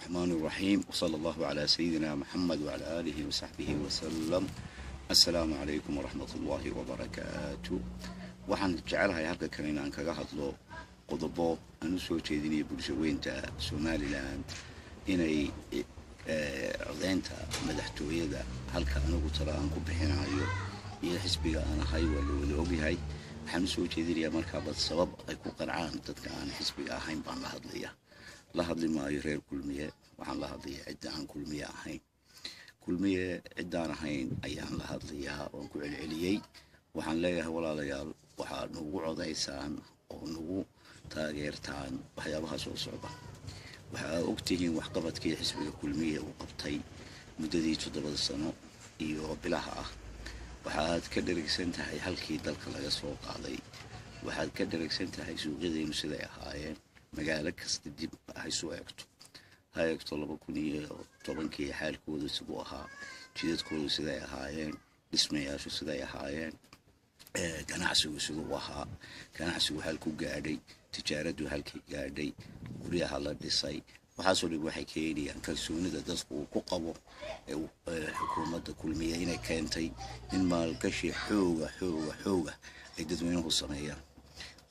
الرحمن الرحيم وصلى الله على سيدنا محمد وعلى آله وصحبه وسلم. السلام عليكم ورحمة الله وبركاته. waxaan jecelahay halka kale inaan kaga hadlo qodobo aan soo jeedinay bulshadeynta Soomaaliland inay codeynta madaxtooyada halka anagu tala aan ku bixinayo iyo xisbiga aan ahay waa la wada ogyahay. waxaan soo jeedinayaa markaa bad sabab ay ku qancaan dadka aan xisbiga ahayn baan la hadli maayo reer kulmiye. waxaan la hadlayaa cid aan kulmiye ahayn ayaan la hadlayaa oo ku celceliyay. waxaan leeyahay walaalayaal waxaa nagu codeysaan oo nagu taageertaan waxyaabaha soo socda. waxaa ogtihiin waxqabadkii xisbiga kulmiye uu qabtay muddadii 7 sano iyo bilaha ah. waxaad ka dherigsan tahay halkii dalka laga soo qaaday. waxaad ka dherigsan tahay suuqyadeenu siday ahaayeen. magaalo kasta dib ay soo eegto 2010 xaalkoodu siduu ahaa, jidadkoodu siday ahaayeen, dhismayaashu siday ahaayeen, ganacsigu siduu ahaa, ganacsigu halku gaadhay, tijaaradu halkii gaadhay, guryaha la dhisay. waxaasoo dhan waxay keenayaan kalsoonida dadku uu ku qabo xukuumadda kulmiye inay keentay in maalgashi xooga ay dadweynuhu sameeyaan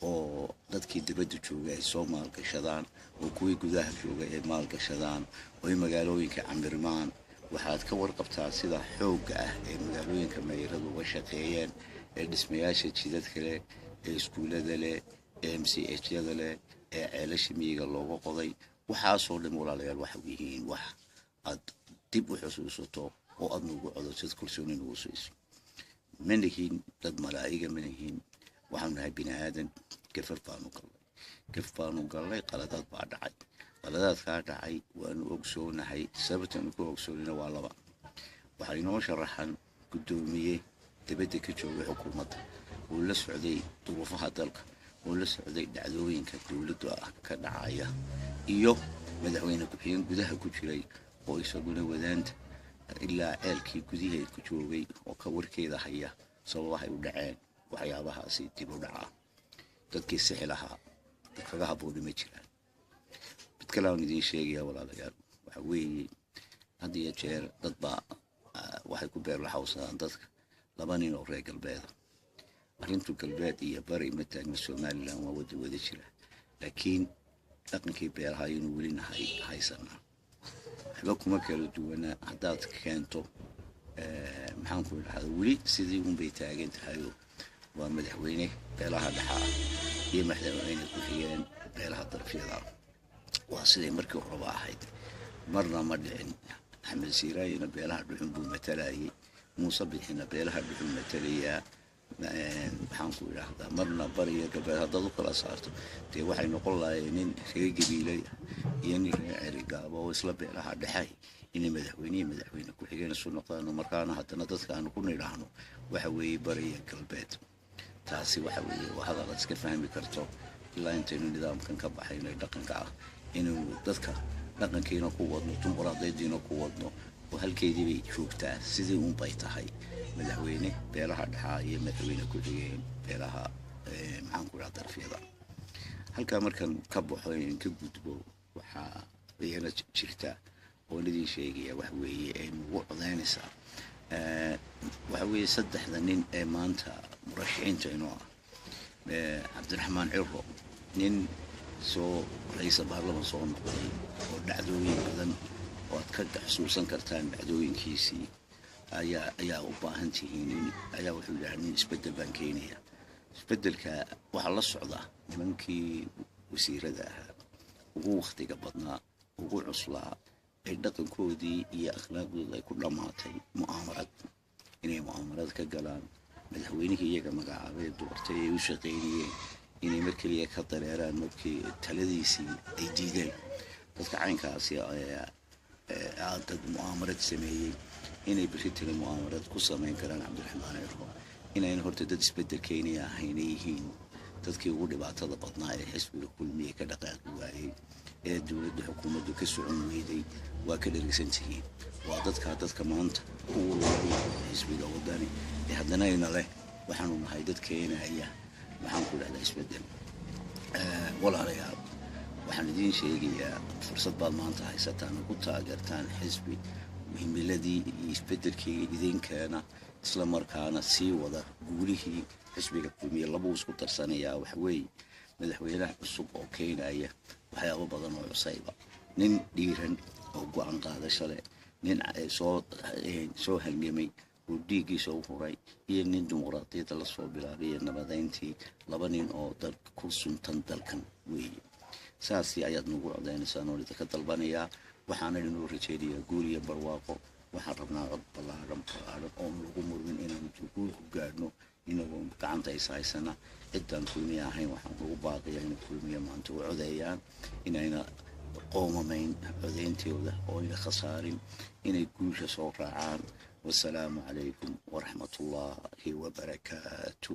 oo dadkii dibadda joogay ay soo maalgashadaan oo kuwii gudaha joogay ay maalgashadaan oo magaalooyinka camirmaan. waxaad ka warqabtaa sida xoogga ah ee magaalooyinka meyradu uga shaqeeyeen ee dhismayaasha jidadka leh, ee iskuullada leh, ee MCH-yada leh, ee ceelasha miyiga looga qoday. waxaasoo dhan walaalayaal waxa yihiin wax aad dib u xusuusato oo aad nagu codosad kalsooni nagu siiso. manihiin dad malaa'iga manihiin, waxaan nahay bini aadan. gafar baanu gallay qaladaad baa dhacay. qaladaadkaa dhacay waanu ogsoonahay. sababtaanu ku ogsoonina waa laba. waxaa inoo sharaxan guddoomiye dibadda ka joogay xukuumadda oo la socday duruufaha dalka, oo la socday dhacdooyinka dowladda ka dhacaya, iyo madaxweyne ku-xigeen gudaha ku jiray oo isaguna wadaanta ilaa ceelkii gudaheed ku joogay oo ka warkeeda haya sababaha ay u dhaceen waxyaabahaasi dib u dhaca. dadkii sixi lahaa dad kaga habbooni ma jiraan. mid kale aan idiin sheegaya walaalayaal waxa weeye had iyo jeer dad baa waxay ku beer laxawsadaan dadka 2 nin oo reer galbeeda. arrintu galbeed iyo bari ma taagna Somaliland waa wada jira, laakiin dhaqankii beeraha inuu weli nahay haysana waxba kuma kala duwana. haddaad keento maxaan ku idhahdaa weli sidii un bay taagan tahay. waa madaxweyne beelaha dhaxaa iyo madaxweyne ku-xigeen beelaha darafyada. waa siday markii horeba ahayd, marna ma dhicin. axmed siiraayina beelaha dhuxun buu matalayay, muuse bixina beelaha dhuxun matalayaa. maxaan ku idhahdaa marna bariya galbeed haddaad u kala saarto dee waxay noqon lahaayeen nin reer gabiilay iyo nin reer cerigaaba oo isla beelaha dhexay inay madaxweyne ku-xigeen isu noqdaan. markaana haddana dadka aanu ku nidhaahno waxa weeye bariya galbeed. taasi waxa weeye waa hadal aad iska fahmi karto ilaa intaynu nidaamkan ka baxayno dhaqanka ah inuu dadka dhaqankiina ku wadno, dimuqraadiyadiina ku wadno oo halkeedii bay joogtaa sidii un bay tahay. madaxweyne beelaha dhaxaa iyo madaxweyne ku-xigeen beelaha maxaan ku idhahdaa darafyada. halkaa markan ka baxo in ka gudbo waxaa iyana jirta oo idin sheegaya wax weeye ay nagu codeynaysaa. waxa weeye 3 nin ee maanta murashaxiinta inoo ah. cabdiraxmaan ciro nin soo ra'iisul baarlamaan soo noqday oo dhacdooyin badan oo aad ka xasuusan kartaan dhacdooyinkiisii ayaa u baahan tihiin. ayaa wuxuu yidhaahdaa nin isbeddel baan keenaya. isbeddelka waxaa la socda nimankii wasiirada ahaa ugu wakhtiga badnaa, ugu cuslaa, ay dhaqankoodii iyo akhlaaqdooda ay ku dhammaatay inay mu'aamarad ka galaan. madaxweynihii iyaga magacaabay doortay ay u shaqeynayeen inay mar keliya ka dareeraan markii taladiisii ay diideen. dadka caynkaasi dad mu'aamarad sameeyey inay bixitay mu'aamarad ku sameyn karaan cabdiraxmaan ciro inayna horta dad isbeddel keenaya ahayn yihiin dadkii ugu dhibaatada badnaa ee xisbiga kulmiye ka dhaqaaqi waayey ee dowladda xukuumaddu ka socon weyday. waa ka dherigsan tihiin. waa dadka maanta ugu looday xisbiga wadani ee haddana ayna leh waxaanu nahay dad keenaya maxaan ku idhahdaa isbeddel. walaalayaal waxaan idiin sheegayaa fursad baad maanta haysataan oo ku taageertaan xisbi muhiimiladii iyo isbeddelkii idinkeena isla markaana sii wada guulihii xisbiga kulmiye labuu isku darsanayaa waxa weeye madaxweynaha cusub oo keenaya waxyaabo badan oo cusayba nin dhiiran oo go-aan qaadasho leh nin soo halgamay oo dhiiggiisa u huray iyo nin dimuqraadiyadda la soo bilaabay iyo nabadeyntii laba nin oo dalka ku suntan dalkan weeye saasi ayaad nagu codaynaysaa oo idinka dalbanayaa waxaana inuu rajaynayaa guul iyo barwaaqo waxaan rabnaa cod ballaaran oo lagu murmin inaanu guul ku gaadhno inagoo gacanta is haysana ciddaan kulmiye ahayn waxaan ugu baaqiyaa inay kulmiye maanta u codeeyaan inayna qoomamayn codeyntooda oo ayna khasaarin inay guusha soo raacaan wasalaamu calaykum waraxmatullaahi wabarakaatu